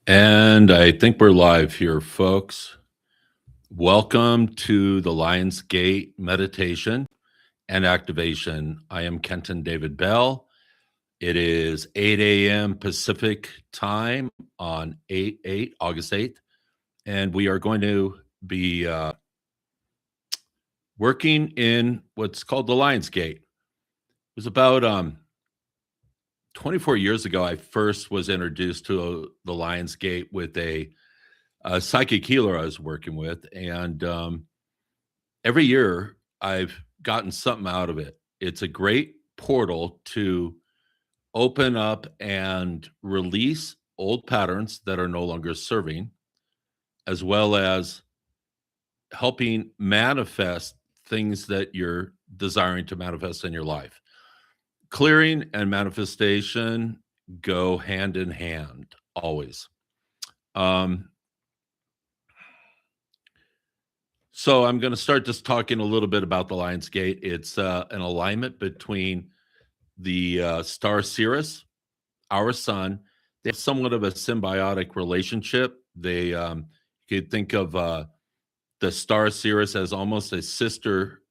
And I think we're live here, folks. Welcome to the Lion's Gate meditation and activation. I am Kenton David Bell. It is 8 a.m. Pacific time on August 8th. And we are going to be working in what's called the Lion's Gate. It was about 24 years ago, I first was introduced to the Lion's Gate with a psychic healer I was working with. And every year I've gotten something out of it. It's a great portal to open up and release old patterns that are no longer serving, as well as helping manifest things that you're desiring to manifest in your life. Clearing and manifestation go hand in hand always. So I'm going to start just talking a little bit about the Lion's Gate. It's an alignment between the star Sirius, our sun. They have somewhat of a symbiotic relationship. You could think of the star Sirius as almost a sister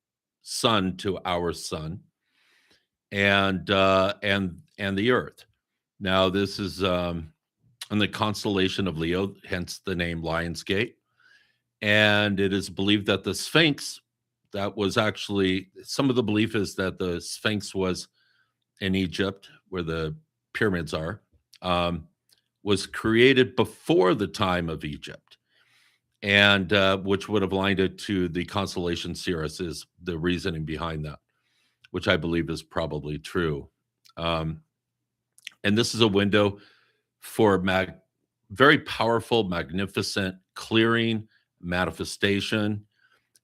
sun to our sun, and the Earth. Now this is in the constellation of Leo, hence the name Lion's Gate. And it is believed that the Sphinx, that was actually, some of the belief is that the Sphinx was in Egypt, where the pyramids are, was created before the time of Egypt, and which would have aligned it to the constellation Sirius is the reasoning behind that, which I believe is probably true. And this is a window for very powerful, magnificent clearing, manifestation.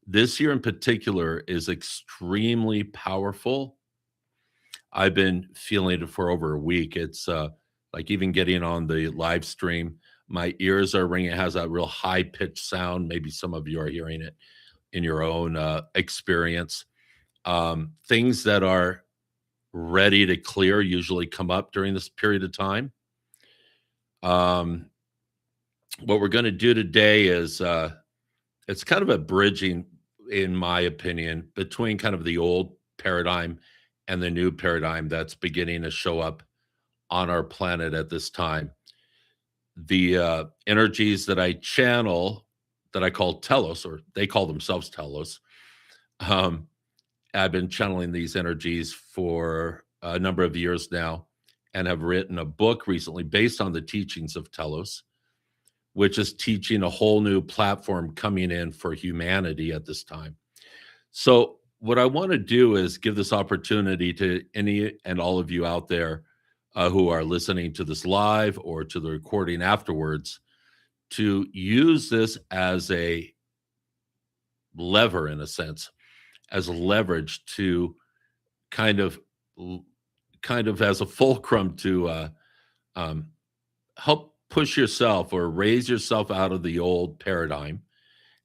This year in particular is extremely powerful. I've been feeling it for over a week. It's like even getting on the live stream, my ears are ringing. It has a real high pitched sound. Maybe some of you are hearing it in your own experience. Things that are ready to clear usually come up during this period of time. What we're going to do today is it's kind of a bridging, in my opinion, between kind of the old paradigm and the new paradigm that's beginning to show up on our planet at this time. The energies that I channel, that I call TELOS, or they call themselves TELOS, I've been channeling these energies for a number of years now, and have written a book recently based on the teachings of TELOS, which is teaching a whole new platform coming in for humanity at this time. So what I want to do is give this opportunity to any and all of you out there who are listening to this live or to the recording afterwards, to use this as a lever, in a sense, as a leverage to kind of as a fulcrum to help push yourself or raise yourself out of the old paradigm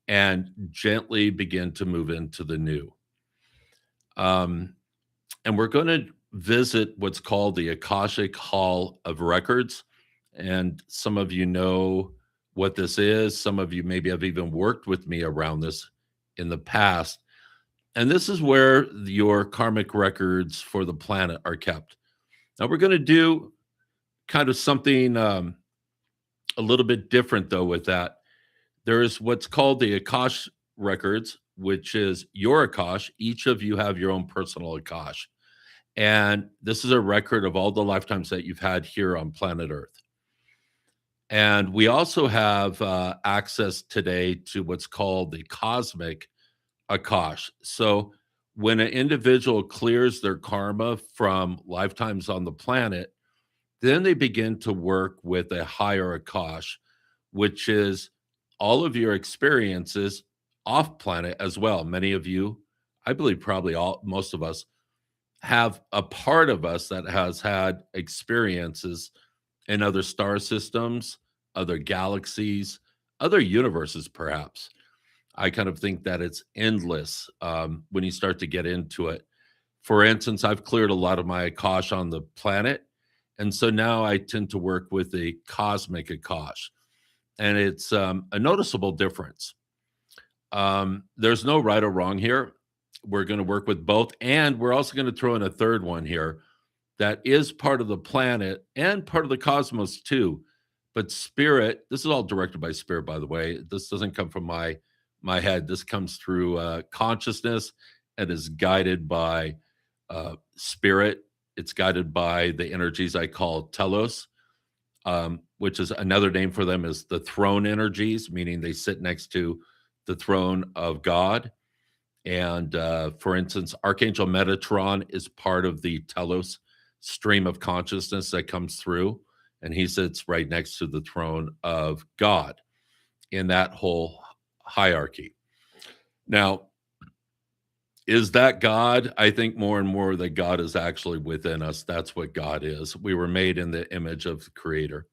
and gently begin to move into the new. And we're going to visit what's called the Akashic Hall of Records. And some of you know what this is. Some of you maybe have even worked with me around this in the past. And this is where your karmic records for the planet are kept. Now we're going to do kind of something a little bit different, though, with that. There is what's called the Akash records, which is your Akash. Each of you have your own personal Akash. And this is a record of all the lifetimes that you've had here on planet Earth. And we also have access today to what's called the cosmic Akash. So when an individual clears their karma from lifetimes on the planet, then they begin to work with a higher Akash, which is all of your experiences off planet as well. Many of you, I believe probably most of us, have a part of us that has had experiences in other star systems, other galaxies, other universes, perhaps. I kind of think that it's endless when you start to get into it. For instance, I've cleared a lot of my Akash on the planet, And so now I tend to work with a cosmic Akash, and it's a noticeable difference. There's no right or wrong here. We're going to work with both, and we're also going to throw in a third one here that is part of the planet and part of the cosmos too. But spirit, this is all directed by spirit, by the way. This doesn't come from my head. This comes through consciousness and is guided by spirit. It's guided by the energies I call telos, which is another name for them is the throne energies, meaning they sit next to the throne of God. And for instance, Archangel Metatron is part of the telos stream of consciousness that comes through, and he sits right next to the throne of God in that whole hierarchy. Now, is that God? I think more and more that God is actually within us. That's what God is. We were made in the image of the Creator,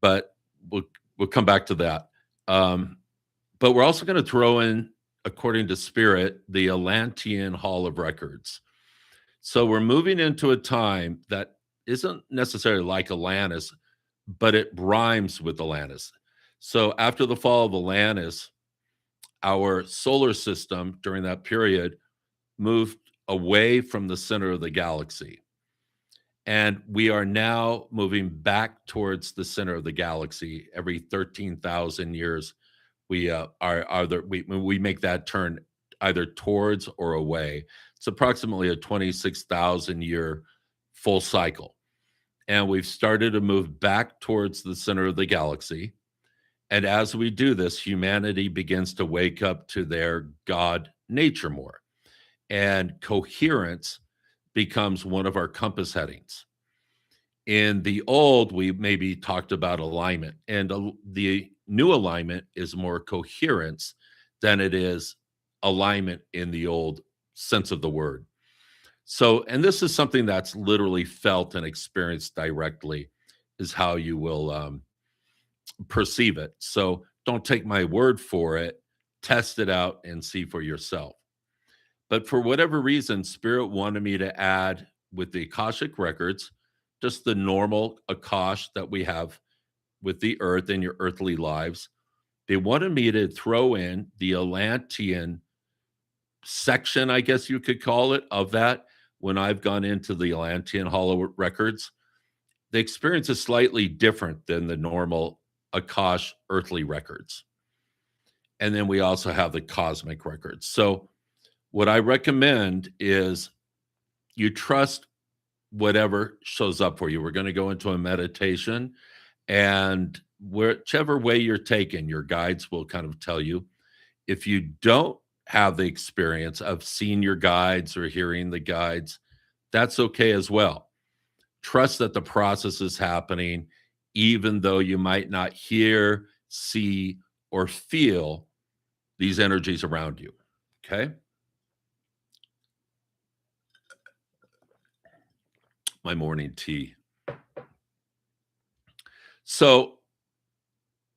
but we'll come back to that. But we're also going to throw in, according to Spirit, the Atlantean Hall of Records. So we're moving into a time that isn't necessarily like Atlantis, but it rhymes with Atlantis. So after the fall of Atlantis, our solar system during that period moved away from the center of the galaxy. And we are now moving back towards the center of the galaxy every 13,000 years. We we make that turn either towards or away. It's approximately a 26,000 year full cycle. And we've started to move back towards the center of the galaxy. And as we do this, humanity begins to wake up to their God nature more. And coherence becomes one of our compass headings. In the old, we maybe talked about alignment, and the new alignment is more coherence than it is alignment in the old sense of the word. So, and this is something that's literally felt and experienced directly, is how you will perceive it. So, don't take my word for it, test it out and see for yourself. But for whatever reason, Spirit wanted me to add with the Akashic records, just the normal Akash that we have with the earth in your earthly lives. They wanted me to throw in the Atlantean section, I guess you could call it, of that. When I've gone into the Atlantean Hollow records, the experience is slightly different than the normal Akash earthly records. And then we also have the cosmic records. So what I recommend is you trust whatever shows up for you. We're going to go into a meditation, and whichever way you're taken, your guides will kind of tell you. If you don't have the experience of seeing your guides or hearing the guides, that's okay as well. Trust that the process is happening, even though you might not hear, see, or feel these energies around you. Okay. My morning tea. So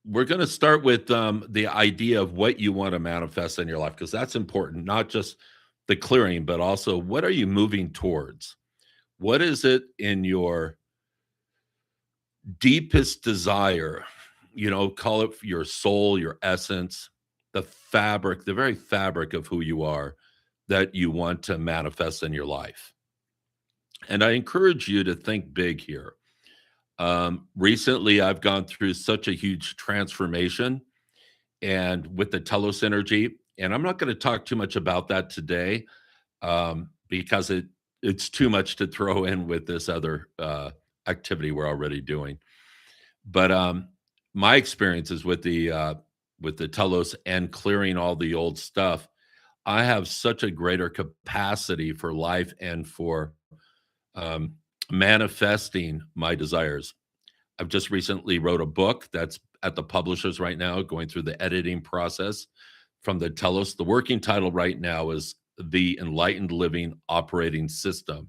we're going to start with the idea of what you want to manifest in your life, because that's important, not just the clearing, but also what are you moving towards? What is it in your deepest desire? You know, call it your soul, your essence, the fabric, the very fabric of who you are that you want to manifest in your life. And I encourage you to think big here. Recently, I've gone through such a huge transformation and with the telos energy, and I'm not going to talk too much about that today because it's too much to throw in with this other activity we're already doing. But my experiences with the telos and clearing all the old stuff, I have such a greater capacity for life and for um, manifesting my desires. I've just recently wrote a book that's at the publishers right now, going through the editing process from the telos. The working title right now is The Enlightened Living Operating System.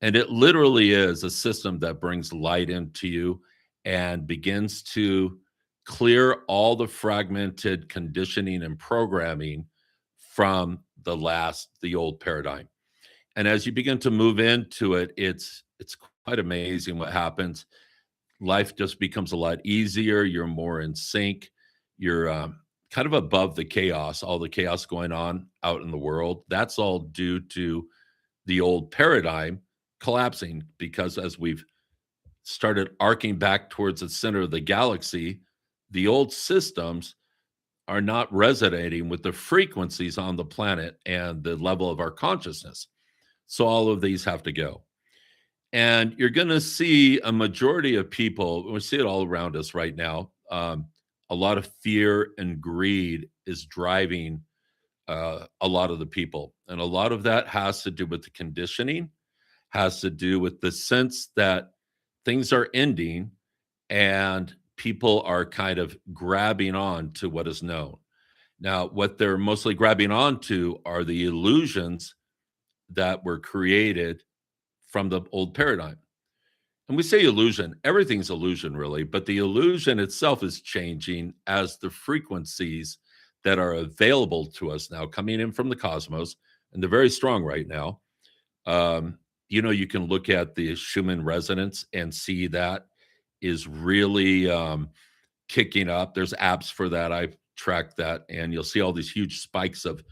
And it literally is a system that brings light into you and begins to clear all the fragmented conditioning and programming from the old paradigm. And as you begin to move into it, it's quite amazing what happens. Life just becomes a lot easier. You're more in sync. You're kind of above the chaos, all the chaos going on out in the world. That's all due to the old paradigm collapsing because as we've started arcing back towards the center of the galaxy, the old systems are not resonating with the frequencies on the planet and the level of our consciousness. So all of these have to go. And you're going to see a majority of people, we see it all around us right now. A lot of fear and greed is driving a lot of the people. And a lot of that has to do with the conditioning, has to do with the sense that things are ending and people are kind of grabbing on to what is known. Now, what they're mostly grabbing onto are the illusions that were created from the old paradigm. And we say illusion, everything's illusion really, but the illusion itself is changing as the frequencies that are available to us now coming in from the cosmos, and they're very strong right now. You can look at the Schumann resonance and see that is really kicking up. There's apps for that. I've tracked that, and you'll see all these huge spikes of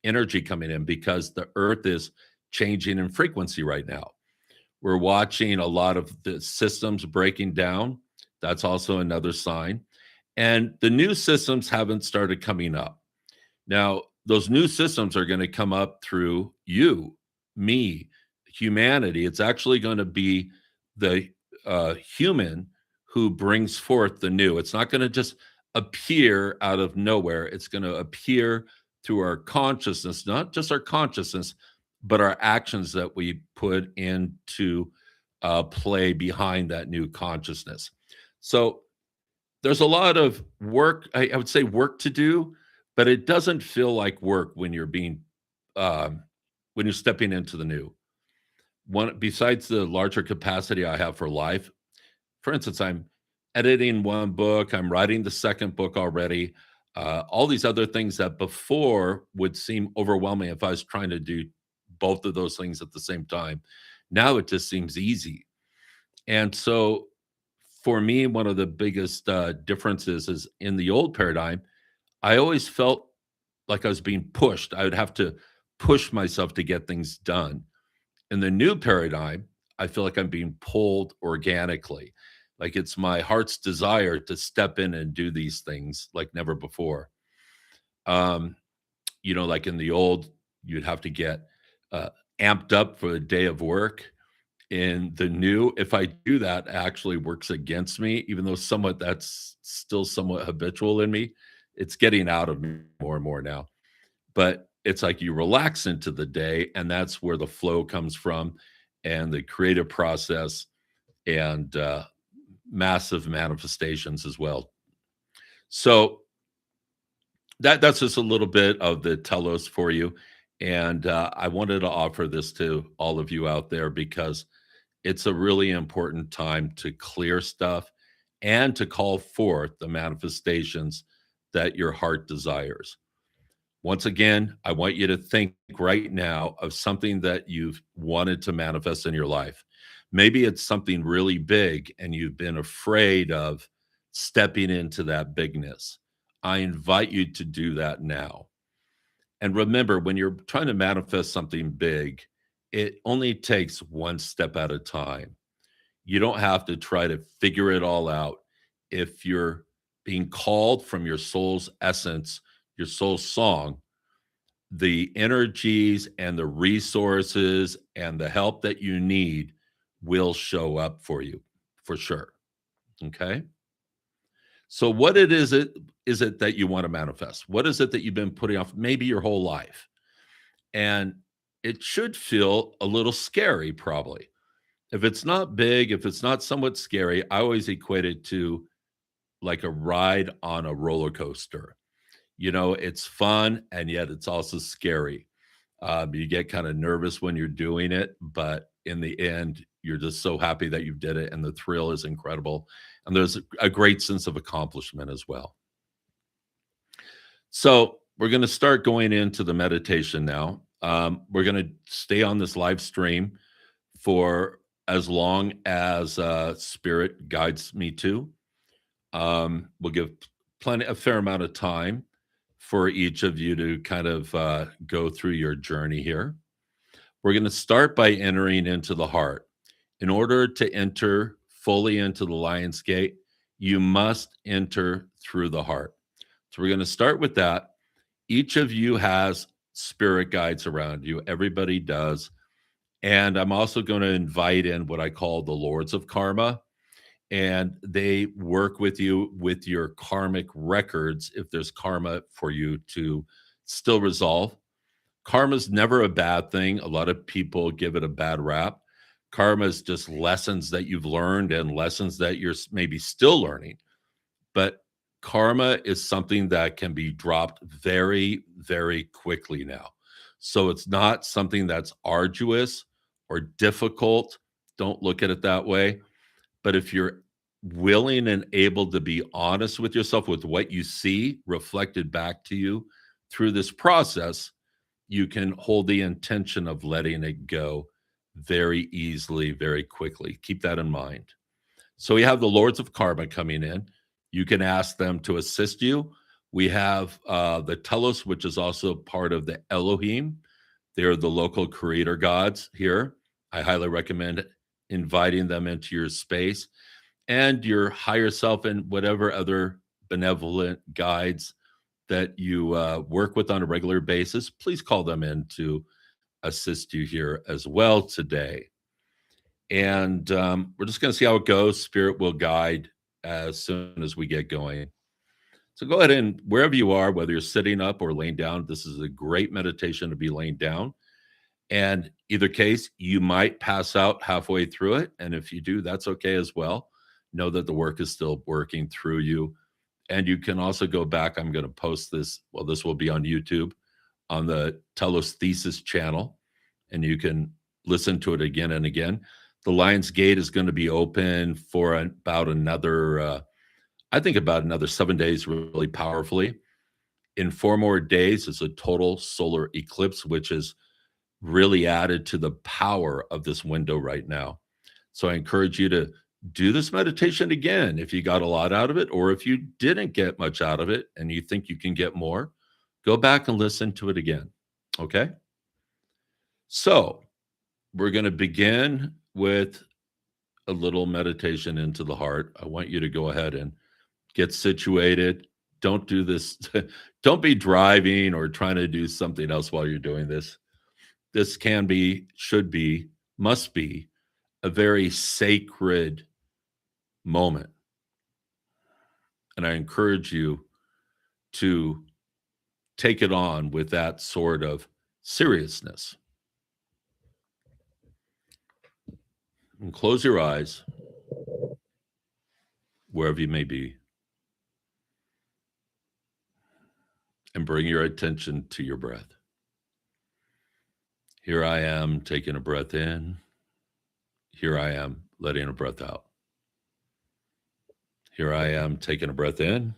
energy coming in because the Earth is changing in frequency right now. We're watching a lot of the systems breaking down. That's also another sign. And the new systems haven't started coming up. Now, those new systems are going to come up through you, me, humanity. It's actually going to be the human who brings forth the new. It's not going to just appear out of nowhere. It's going to appear through our consciousness, not just our consciousness, but our actions that we put into play behind that new consciousness. So there's a lot of work, I would say work to do, but it doesn't feel like work when you're being when you're stepping into the new. One besides the larger capacity I have for life, for instance, I'm editing one book, I'm writing the second book already. All these other things that before would seem overwhelming if I was trying to do both of those things at the same time. Now it just seems easy. And so for me, one of the biggest differences is in the old paradigm, I always felt like I was being pushed. I would have to push myself to get things done. In the new paradigm, I feel like I'm being pulled organically. Like it's my heart's desire to step in and do these things like never before. Um, like in the old, you'd have to get uh, amped up for the day of work. In the new, if I do that, it actually works against me, even though somewhat that's still somewhat habitual in me. It's getting out of me more and more now. But it's like you relax into the day, and that's where the flow comes from, and the creative process, and massive manifestations as well. So that's just a little bit of the telos for you, and I wanted to offer this to all of you out there because it's a really important time to clear stuff and to call forth the manifestations that your heart desires. Once again, I want you to think right now of something that you've wanted to manifest in your life. Maybe it's something really big and you've been afraid of stepping into that bigness. I invite you to do that now. And remember, when you're trying to manifest something big, it only takes one step at a time. You don't have to try to figure it all out. If you're being called from your soul's essence, your soul's song, the energies and the resources and the help that you need will show up for you for sure. Okay. So what it is it that you want to manifest? What is it that you've been putting off maybe your whole life? And it should feel a little scary, probably. If it's not big, if it's not somewhat scary, I always equate it to like a ride on a roller coaster. It's fun and yet it's also scary. You get kind of nervous when you're doing it, but in the end, you're just so happy that you did it, and the thrill is incredible. And there's a great sense of accomplishment as well. So we're going to start going into the meditation now. We're going to stay on this live stream for as long as spirit guides me to. We'll give a fair amount of time for each of you to kind of go through your journey here. We're going to start by entering into the heart. In order to enter fully into the Lion's Gate, you must enter through the heart. So we're going to start with that. Each of you has spirit guides around you. Everybody does. And I'm also going to invite in what I call the Lords of Karma. And they work with you with your karmic records if there's karma for you to still resolve. Karma is never a bad thing. A lot of people give it a bad rap. Karma is just lessons that you've learned and lessons that you're maybe still learning. But karma is something that can be dropped very, very quickly now. So it's not something that's arduous or difficult. Don't look at it that way. But if you're willing and able to be honest with yourself with what you see reflected back to you through this process, you can hold the intention of letting it go very easily, very quickly. Keep that in mind. So we have the Lords of Karma coming in. You can ask them to assist you. We have the Telos, which is also part of the Elohim. They're the local creator gods here. I highly recommend inviting them into your space, and your higher self and whatever other benevolent guides that you work with on a regular basis. Please call them in to assist you here as well today. And we're just going to see how it goes. Spirit will guide as soon as we get going. So go ahead and wherever you are, whether you're sitting up or laying down, this is a great meditation to be laying down. And either case, you might pass out halfway through it. And if you do, that's okay as well. Know that the work is still working through you. And you can also go back. I'm going to post this. Well, this will be on YouTube on the Telos Thesis channel. And you can listen to it again and again. The Lion's Gate is going to be open for about another, I think about another 7 days, really powerfully. In 4 more days, it's a total solar eclipse, which is really added to the power of this window right now. So I encourage you to do this meditation again if you got a lot out of it, or if you didn't get much out of it and you think you can get more, go back and listen to it again. Okay? So we're going to begin with a little meditation into the heart. I want you to go ahead and get situated. Don't do this. Don't be driving or trying to do something else while you're doing this. This can be, should be, must be a very sacred moment. And I encourage you to take it on with that sort of seriousness. And close your eyes, wherever you may be, and bring your attention to your breath. Here I am taking a breath in. Here I am letting a breath out. Here I am taking a breath in.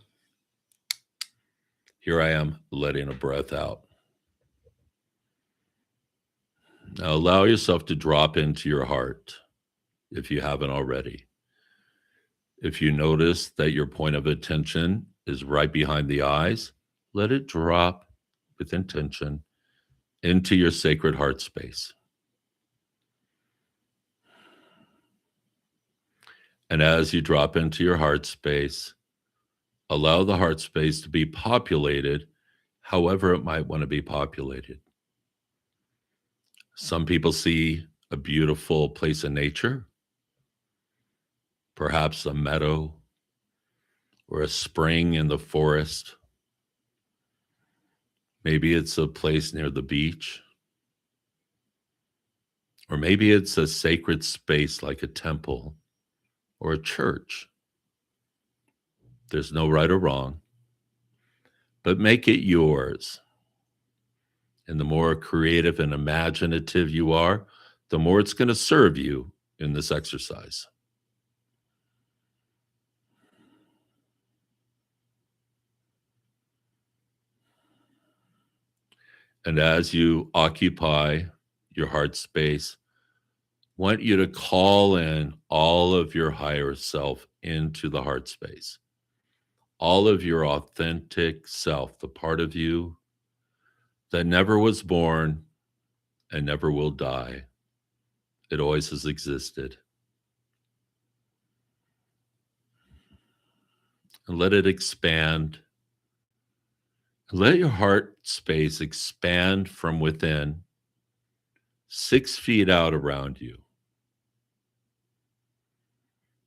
Here I am letting a breath out. Now allow yourself to drop into your heart if you haven't already. If you notice that your point of attention is right behind the eyes, let it drop with intention into your sacred heart space. And as you drop into your heart space, allow the heart space to be populated however it might want to be populated. Some people see a beautiful place in nature, perhaps a meadow or a spring in the forest. Maybe it's a place near the beach. Or maybe it's a sacred space like a temple or a church. There's no right or wrong, but make it yours. And the more creative and imaginative you are, the more it's going to serve you in this exercise. And as you occupy your heart space, want you to call in all of your higher self into the heart space, all of your authentic self, the part of you that never was born and never will die. It always has existed. And let it expand. Let your heart space expand from within, 6 feet out around you.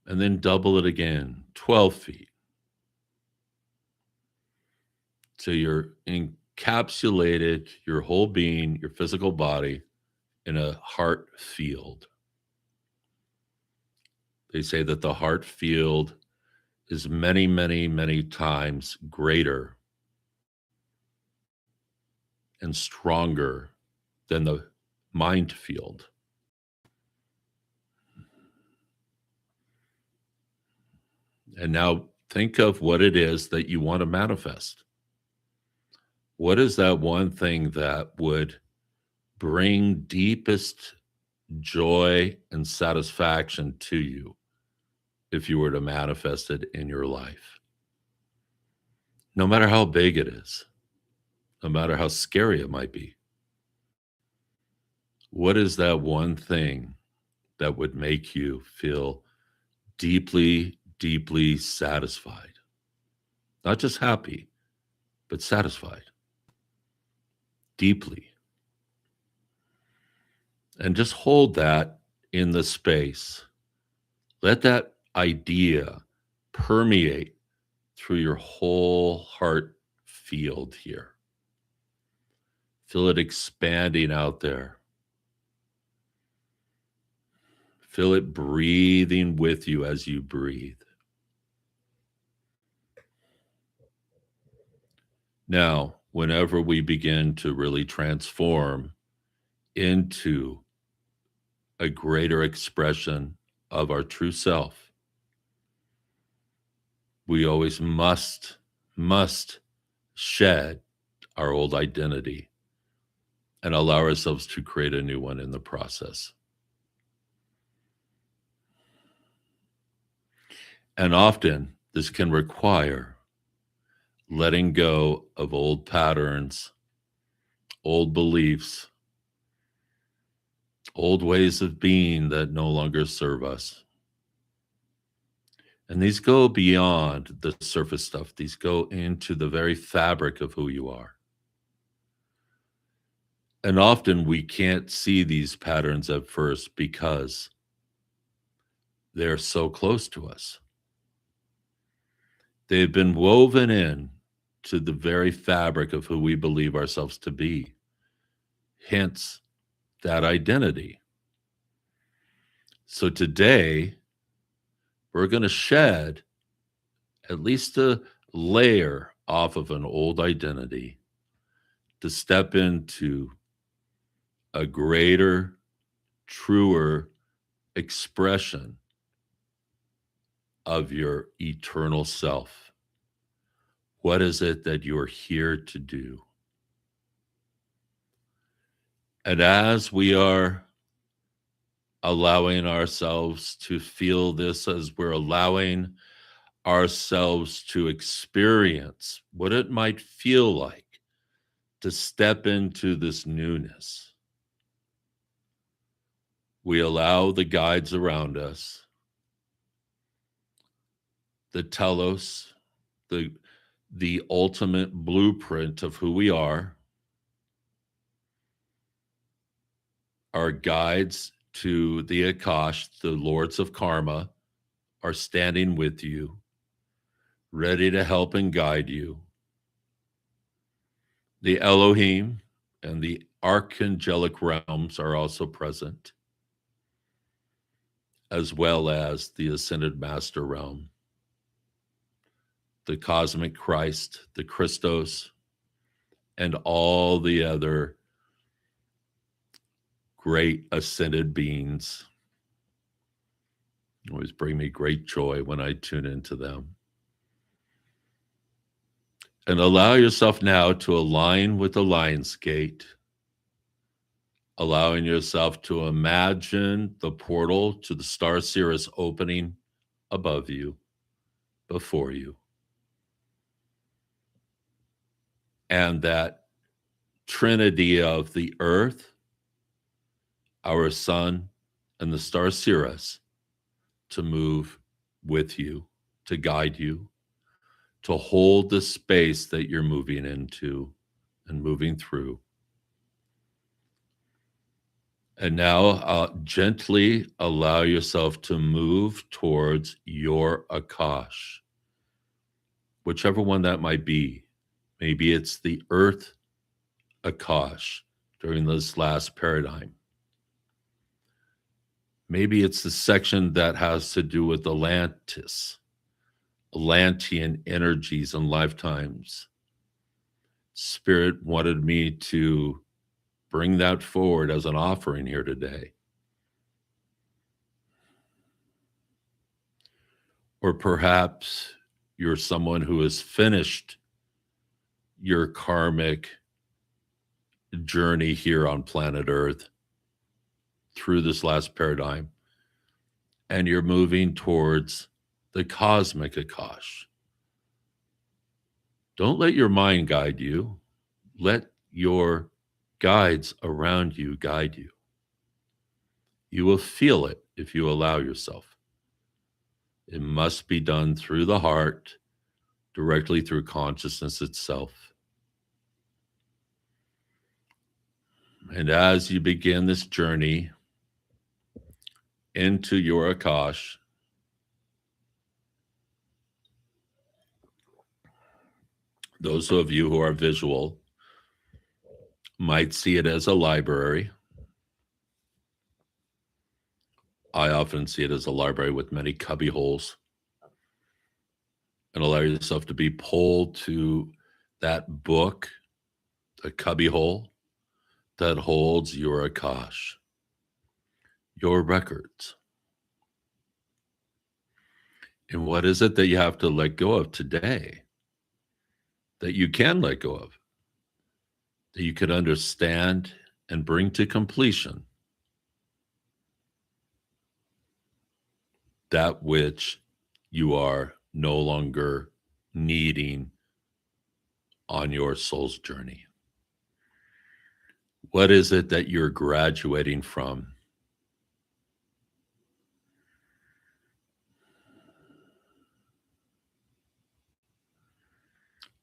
And then double it again, 12 feet. So you're encapsulated, your whole being, your physical body, in a heart field. They say that the heart field is many, many, many times greater and stronger than the mind field. And now think of what it is that you want to manifest. What is that one thing that would bring deepest joy and satisfaction to you if you were to manifest it in your life? No matter how big it is, no matter how scary it might be, what is that one thing that would make you feel deeply, deeply satisfied? Not just happy, but satisfied deeply. And just hold that in the space. Let that idea permeate through your whole heart field here. Feel it expanding out there. Feel it breathing with you as you breathe. Now, whenever we begin to really transform into a greater expression of our true self, we always must shed our old identity and allow ourselves to create a new one in the process. And often this can require letting go of old patterns, old beliefs, old ways of being that no longer serve us. And these go beyond the surface stuff. These go into the very fabric of who you are. And often we can't see these patterns at first because they're so close to us. They've been woven in to the very fabric of who we believe ourselves to be. Hence, that identity. So today, we're going to shed at least a layer off of an old identity to step into a greater, truer expression of your eternal self. What is it that you're here to do? And as we are allowing ourselves to feel this, as we're allowing ourselves to experience what it might feel like to step into this newness, we allow the guides around us, the telos, the ultimate blueprint of who we are, our guides to the Akash, the lords of karma, are standing with you, ready to help and guide you. The Elohim and the archangelic realms are also present, as well as the ascended master realm, the cosmic Christ, the Christos, and all the other great ascended beings. Always bring me great joy when I tune into them. And allow yourself now to align with the Lion's Gate, allowing yourself to imagine the portal to the star cirrus opening above you, before you, and that trinity of the earth, our sun, and the star cirrus to move with you, to guide you, to hold the space that you're moving into and moving through. And now gently allow yourself to move towards your Akash, whichever one that might be. Maybe it's the Earth Akash during this last paradigm. Maybe it's the section that has to do with Atlantis, Atlantean energies and lifetimes. Spirit wanted me to bring that forward as an offering here today. Or perhaps you're someone who has finished your karmic journey here on planet Earth through this last paradigm, and you're moving towards the cosmic Akash. Don't let your mind guide you. Let your guides around you guide you. You will feel it if you allow yourself. It must be done through the heart, directly through consciousness itself. And as you begin this journey into your Akash, those of you who are visual might see it as a library. I often see it as a library with many cubby holes. And allow yourself to be pulled to that book, the cubby hole that holds your Akash, your records. And what is it that you have to let go of today that you can let go of, that you could understand and bring to completion? That which you are no longer needing on your soul's journey. What is it that you're graduating from?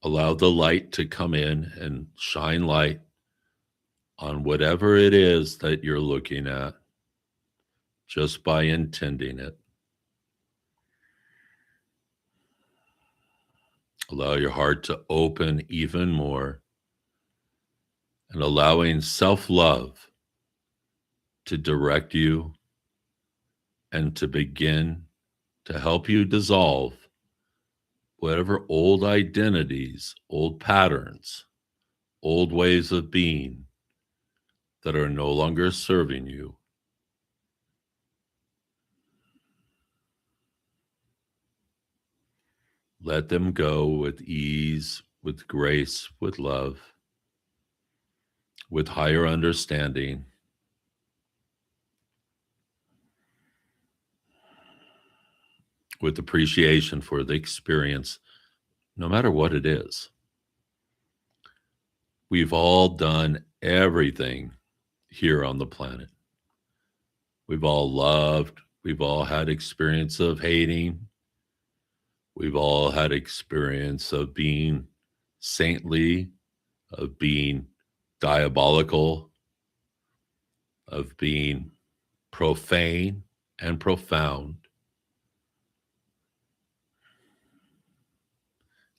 Allow the light to come in and shine light on whatever it is that you're looking at, just by intending it. Allow your heart to open even more, and allowing self-love to direct you and to begin to help you dissolve whatever old identities, old patterns, old ways of being that are no longer serving you. Let them go with ease, with grace, with love, with higher understanding. With appreciation for the experience, no matter what it is. We've all done everything here on the planet. We've all loved, we've all had experience of hating, we've all had experience of being saintly, of being diabolical, of being profane and profound.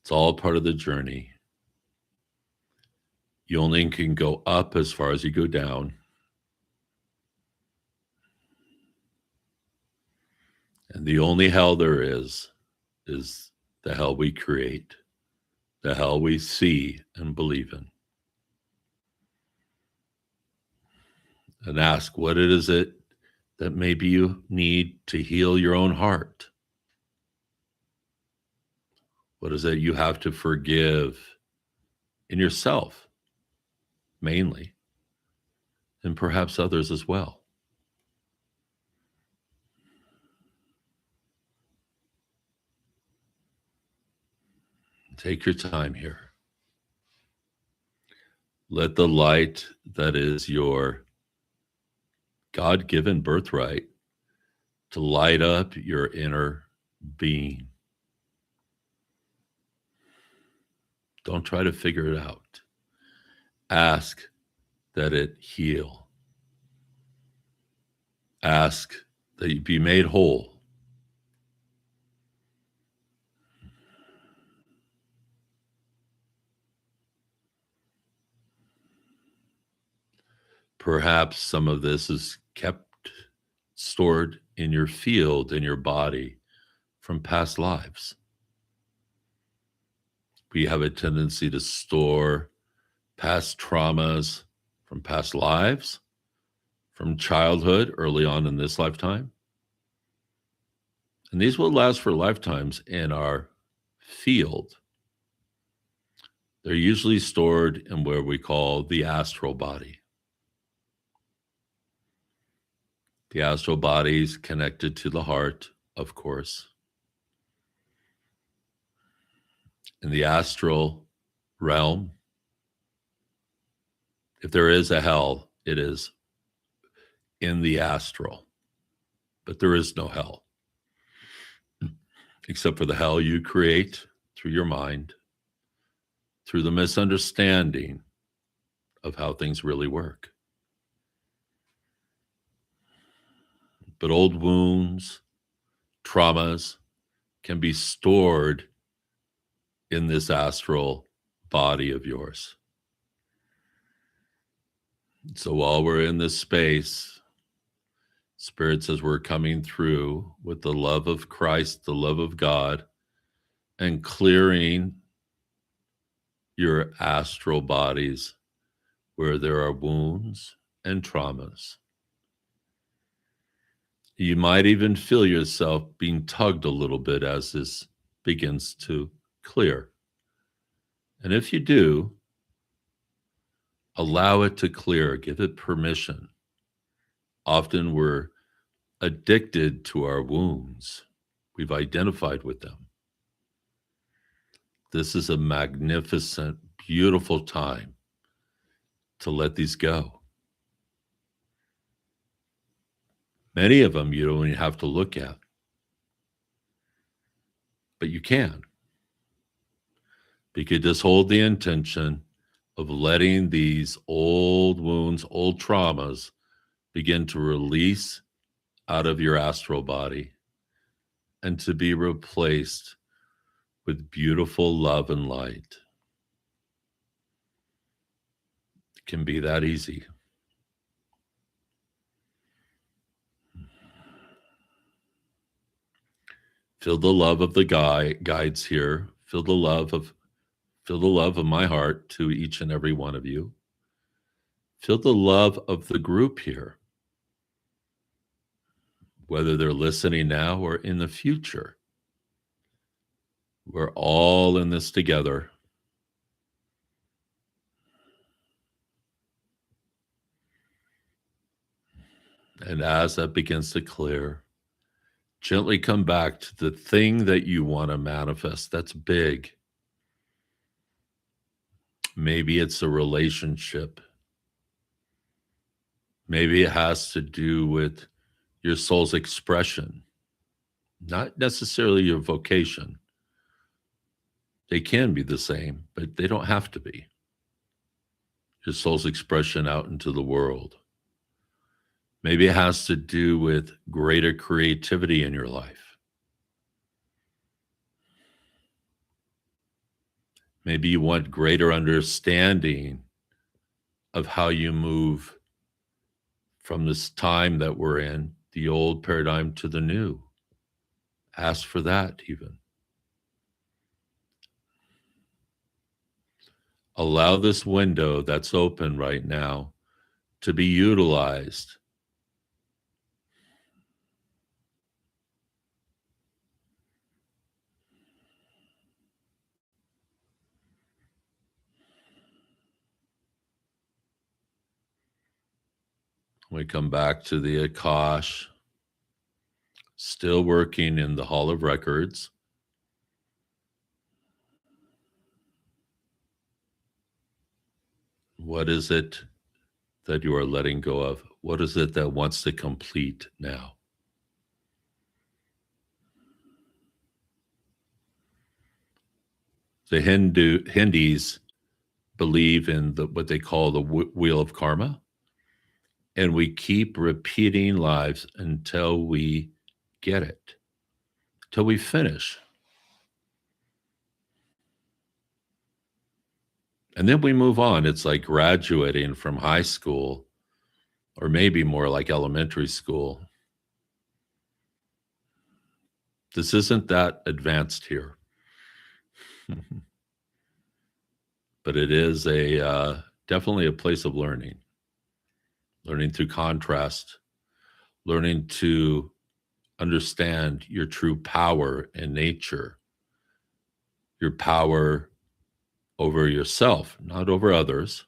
It's all part of the journey. You only can go up as far as you go down. And the only hell there is the hell we create, the hell we see and believe in. And ask what it is that maybe you need to heal your own heart. What is it you have to forgive in yourself, mainly? and perhaps others as well. Take your time here. Let the light that is your God given birthright to light up your inner being. Don't try to figure it out. Ask that it heal. Ask that you be made whole. Perhaps some of this is kept stored in your field, in your body from past lives. We have a tendency to store past traumas from past lives, from childhood, early on in this lifetime. And these will last for lifetimes in our field. They're usually stored in where we call the astral body. The astral body is connected to the heart, of course. In the astral realm, if there is a hell, it is in the astral. But there is no hell, except for the hell you create through your mind, through the misunderstanding of how things really work. But old wounds, traumas can be stored in this astral body of yours. So while we're in this space, Spirit says we're coming through with the love of Christ, the love of God, and clearing your astral bodies where there are wounds and traumas. You might even feel yourself being tugged a little bit as this begins to clear. And if you do, allow it to clear, give it permission. Often we're addicted to our wounds. We've identified with them. This is a magnificent, beautiful time to let these go. Many of them you don't even have to look at, but you can. You could just hold the intention of letting these old wounds, old traumas begin to release out of your astral body and to be replaced with beautiful love and light. It can be that easy. Feel the love of the guides here. Feel the love of my heart to each and every one of you. Feel the love of the group here, whether they're listening now or in the future. We're all in this together. And as that begins to clear, gently come back to the thing that you want to manifest that's big. Maybe it's a relationship. Maybe it has to do with your soul's expression, not necessarily your vocation. They can be the same, but they don't have to be. Your soul's expression out into the world. Maybe it has to do with greater creativity in your life. Maybe you want greater understanding of how you move from this time that we're in, the old paradigm to the new. Ask for that even. Allow this window that's open right now to be utilized. We come back to the Akash, still working in the Hall of Records. What is it that you are letting go of? What is it that wants to complete now? The Hindus believe in what they call the wheel of karma, and we keep repeating lives until we get it, till we finish. And then we move on. It's like graduating from high school, or maybe more like elementary school. This isn't that advanced here. But it is definitely a place of learning through contrast, learning to understand your true power in nature, your power over yourself, not over others,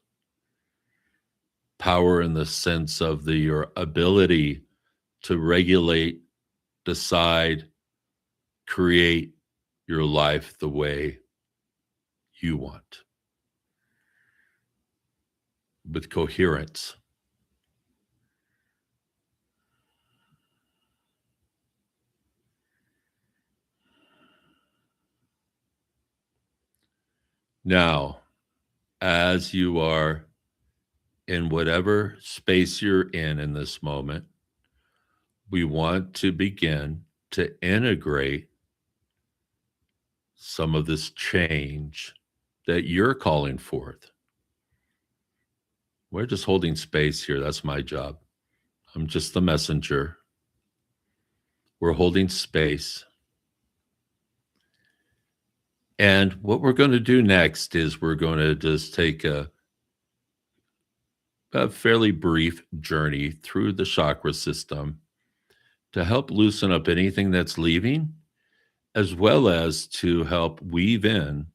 power in the sense of your ability to regulate, decide, create your life the way you want, with coherence. Now, as you are in whatever space you're in this moment, we want to begin to integrate some of this change that you're calling forth. We're just holding space here. That's my job. I'm just the messenger. We're holding space. And what we're going to do next is we're going to just take a fairly brief journey through the chakra system to help loosen up anything that's leaving, as well as to help weave in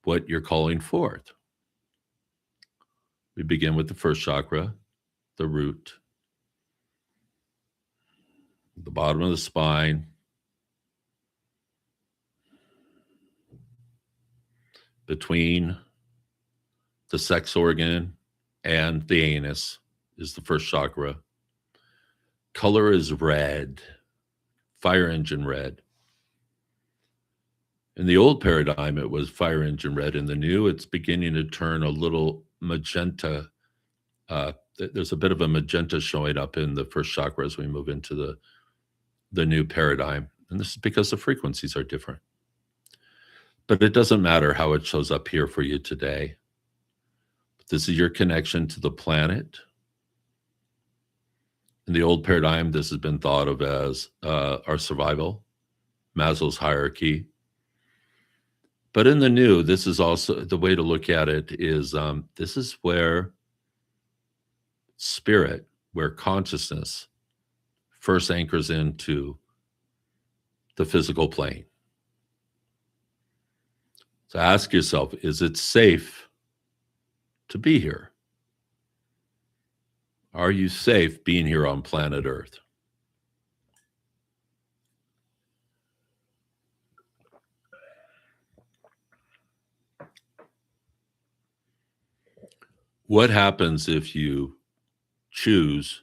what you're calling forth. We begin with the first chakra, the root, the bottom of the spine, between the sex organ and the anus is the first chakra. Color is red, fire engine red. In the old paradigm, it was fire engine red. In the new, it's beginning to turn a little magenta. There's a bit of a magenta showing up in the first chakra as we move into the new paradigm. And this is because the frequencies are different. But it doesn't matter how it shows up here for you today. This is your connection to the planet. In the old paradigm, this has been thought of as our survival, Maslow's hierarchy. But in the new, this is also the way to look at it is this is where spirit, where consciousness first anchors into the physical plane. So ask yourself, is it safe to be here? Are you safe being here on planet Earth? What happens if you choose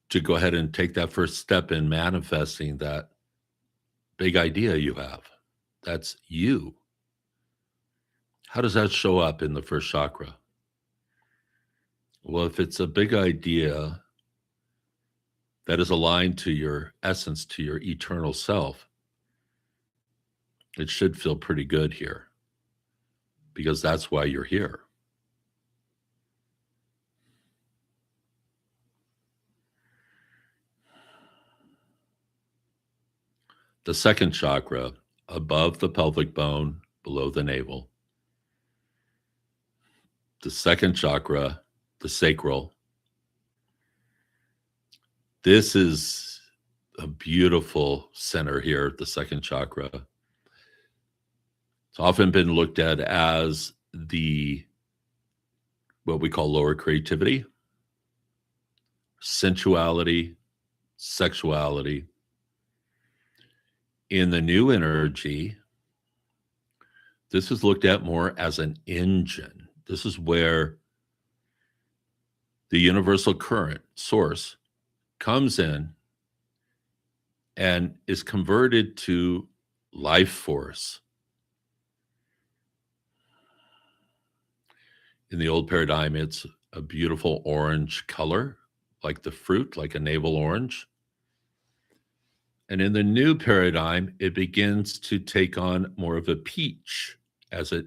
to go ahead and take that first step in manifesting that big idea you have? That's you. How does that show up in the first chakra? Well, if it's a big idea that is aligned to your essence, to your eternal self, it should feel pretty good here because that's why you're here. The second chakra, above the pelvic bone, below the navel. The second chakra, the sacral. This is a beautiful center here, the second chakra. It's often been looked at as the what we call lower creativity, sensuality, sexuality. In the new energy, this is looked at more as an engine. This is where the universal current source comes in and is converted to life force. In the old paradigm, it's a beautiful orange color, like the fruit, like a navel orange. And in the new paradigm, it begins to take on more of a peach as it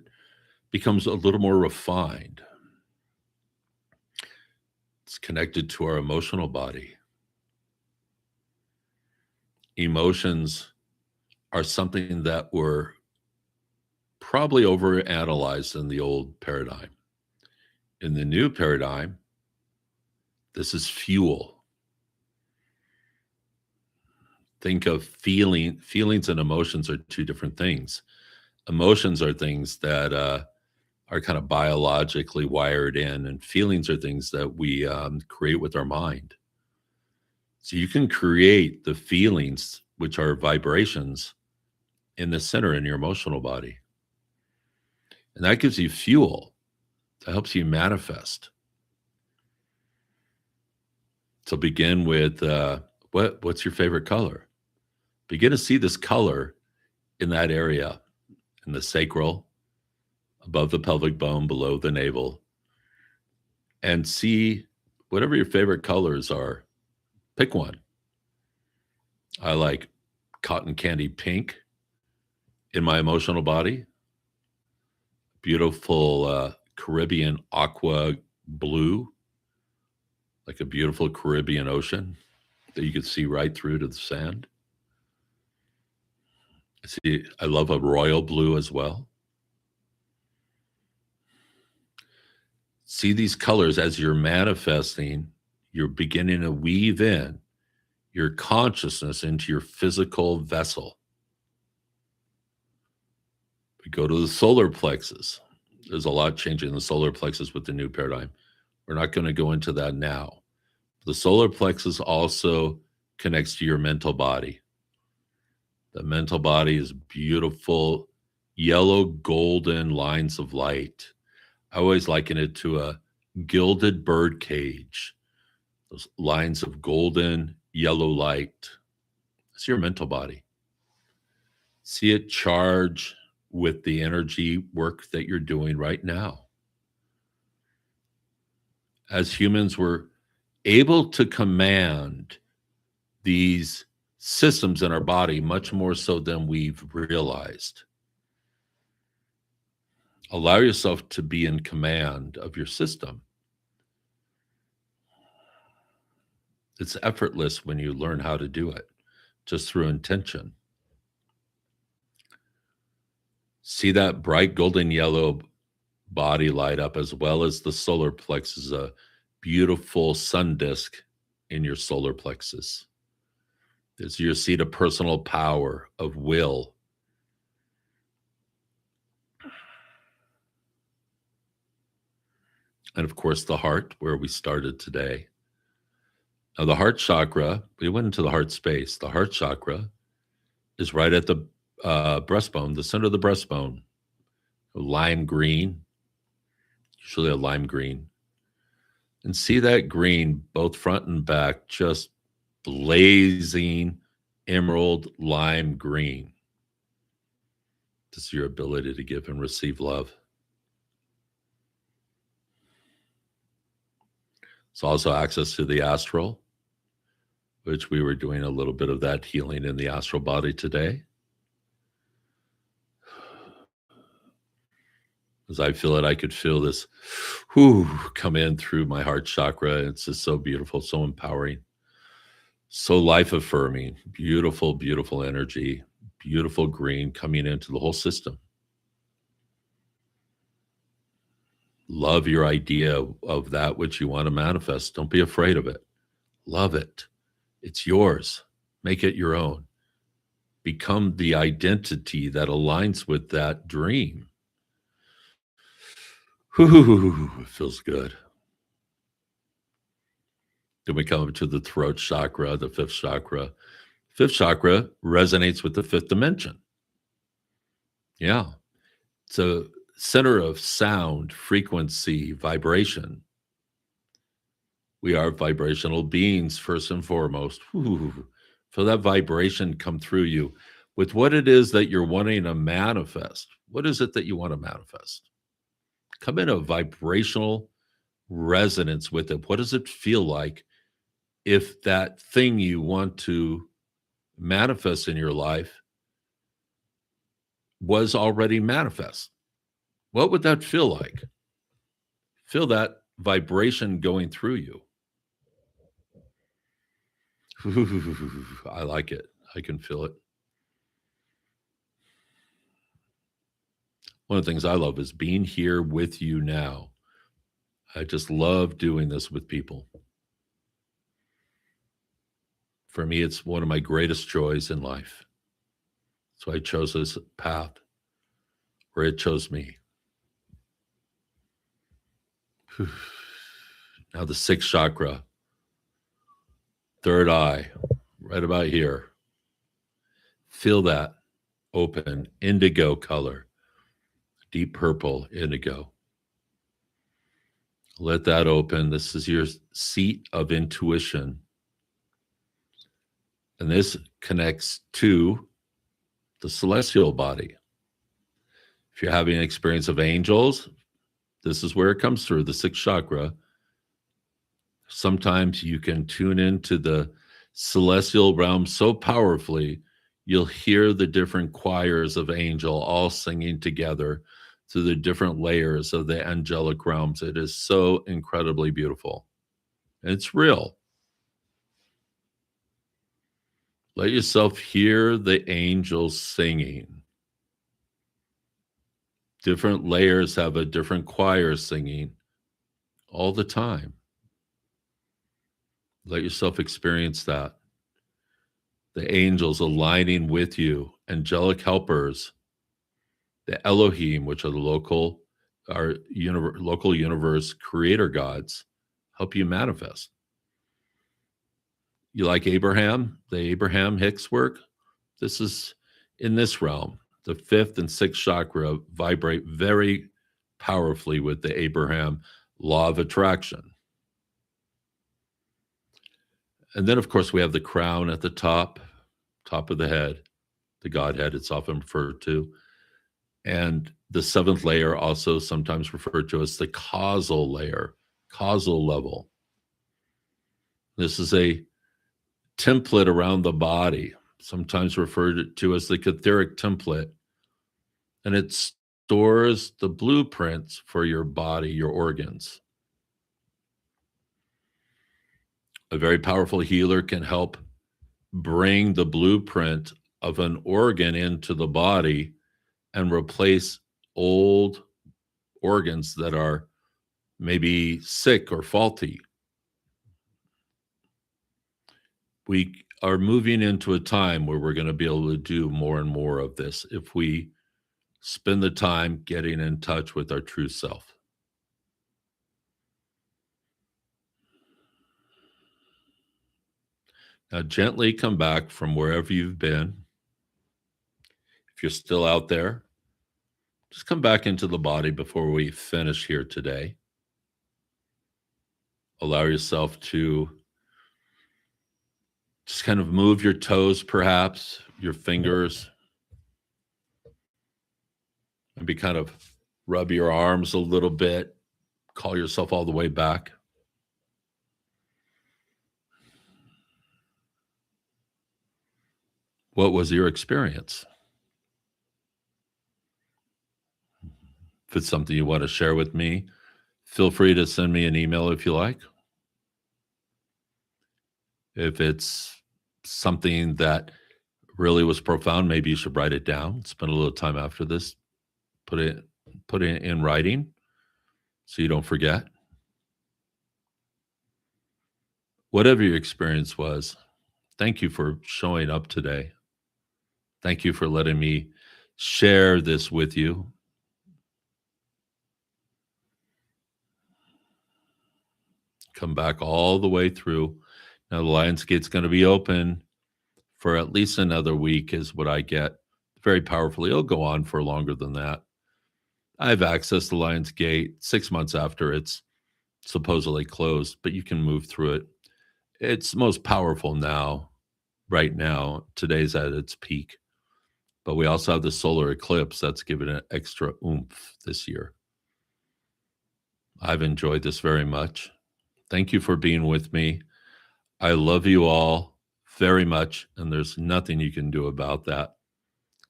becomes a little more refined. It's connected to our emotional body. Emotions are something that were probably overanalyzed in the old paradigm. In the new paradigm, this is fuel. Think of feelings and emotions are two different things. Emotions are things that are kind of biologically wired in, and feelings are things that we create with our mind. So you can create the feelings, which are vibrations, in the center in your emotional body. And that gives you fuel. That helps you manifest. So begin with what's your favorite color? Begin to see this color in that area, in the sacral, above the pelvic bone, below the navel, and see whatever your favorite colors are. Pick one. I like cotton candy pink in my emotional body, beautiful Caribbean aqua blue, like a beautiful Caribbean ocean that you can see right through to the sand. See, I love a royal blue as well. See these colors as you're manifesting, you're beginning to weave in your consciousness into your physical vessel. We go to the solar plexus. There's a lot changing in the solar plexus with the new paradigm. We're not going to go into that now. The solar plexus also connects to your mental body. The mental body is beautiful, yellow, golden lines of light. I always liken it to a gilded bird cage. Those lines of golden, yellow light. It's your mental body. See it charge with the energy work that you're doing right now. As humans, we're able to command these systems in our body much more so than we've realized. Allow yourself to be in command of your system. It's effortless when you learn how to do it, just through intention. See that bright golden yellow body light up, as well as the solar plexus, a beautiful sun disk in your solar plexus. It's your seat of personal power, of will. And of course, the heart, where we started today. Now, the heart chakra, we went into the heart space. The heart chakra is right at the breastbone, the center of the breastbone, lime green, usually a lime green. And see that green, both front and back, just blazing emerald lime green. This is your ability to give and receive love. It's also access to the astral, which we were doing a little bit of that healing in the astral body today. As I feel it, I could feel this come in through my heart chakra. It's just so beautiful, so empowering, so life affirming, beautiful, beautiful energy, beautiful green coming into the whole system. Love your idea of that which you want to manifest. Don't be afraid of it. Love it. It's yours. Make it your own. Become the identity that aligns with that dream. Whew, it feels good. Then we come up to the throat chakra, the fifth chakra. Fifth chakra resonates with the fifth dimension. Yeah. It's a center of sound, frequency, vibration. We are vibrational beings, first and foremost. Whew. Feel that vibration come through you with what it is that you're wanting to manifest. What is it that you want to manifest? Come in a vibrational resonance with it. What does it feel like if that thing you want to manifest in your life was already manifest? What would that feel like? Feel that vibration going through you. I like it. I can feel it. One of the things I love is being here with you now. I just love doing this with people. For me, it's one of my greatest joys in life. So I chose this path, or it chose me. Now the sixth chakra, third eye, right about here. Feel that open indigo color, deep purple indigo. Let that open. This is your seat of intuition. And this connects to the celestial body. If you're having an experience of angels, this is where it comes through, the sixth chakra. Sometimes you can tune into the celestial realm so powerfully, you'll hear the different choirs of angel all singing together through the different layers of the angelic realms. It is so incredibly beautiful. It's real. Let yourself hear the angels singing. Different layers have a different choir singing all the time. Let yourself experience that. The angels aligning with you, angelic helpers, the Elohim, which are the local universe creator gods, help you manifest. You like Abraham, the Abraham Hicks work? This is in this realm. The fifth and sixth chakra vibrate very powerfully with the Abraham law of attraction. And then, of course, we have the crown at the top of the head, the Godhead, it's often referred to. And the seventh layer, also sometimes referred to as the causal layer, causal level. This is a template around the body, sometimes referred to as the etheric template. And it stores the blueprints for your body, your organs. A very powerful healer can help bring the blueprint of an organ into the body and replace old organs that are maybe sick or faulty. We are moving into a time where we're going to be able to do more and more of this if we spend the time getting in touch with our true self. Now, gently come back from wherever you've been. If you're still out there, just come back into the body before we finish here today. Allow yourself to just kind of move your toes, perhaps, your fingers. Maybe kind of rub your arms a little bit. Call yourself all the way back. What was your experience? If it's something you want to share with me, feel free to send me an email if you like. If it's something that really was profound, maybe you should write it down. Spend a little time after this, put it in writing so you don't forget. Whatever your experience was, thank you for showing up today. Thank you for letting me share this with you. come back all the way through. Now, the Lions Gate's going to be open for at least another week, is what I get. Very powerfully. It'll go on for longer than that. I have access to Lions Gate 6 months after it's supposedly closed, but you can move through it. It's most powerful now, right now. Today's at its peak. But we also have the solar eclipse that's given it extra oomph this year. I've enjoyed this very much. Thank you for being with me. I love you all very much, and there's nothing you can do about that.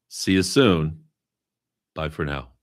See you soon. Bye for now.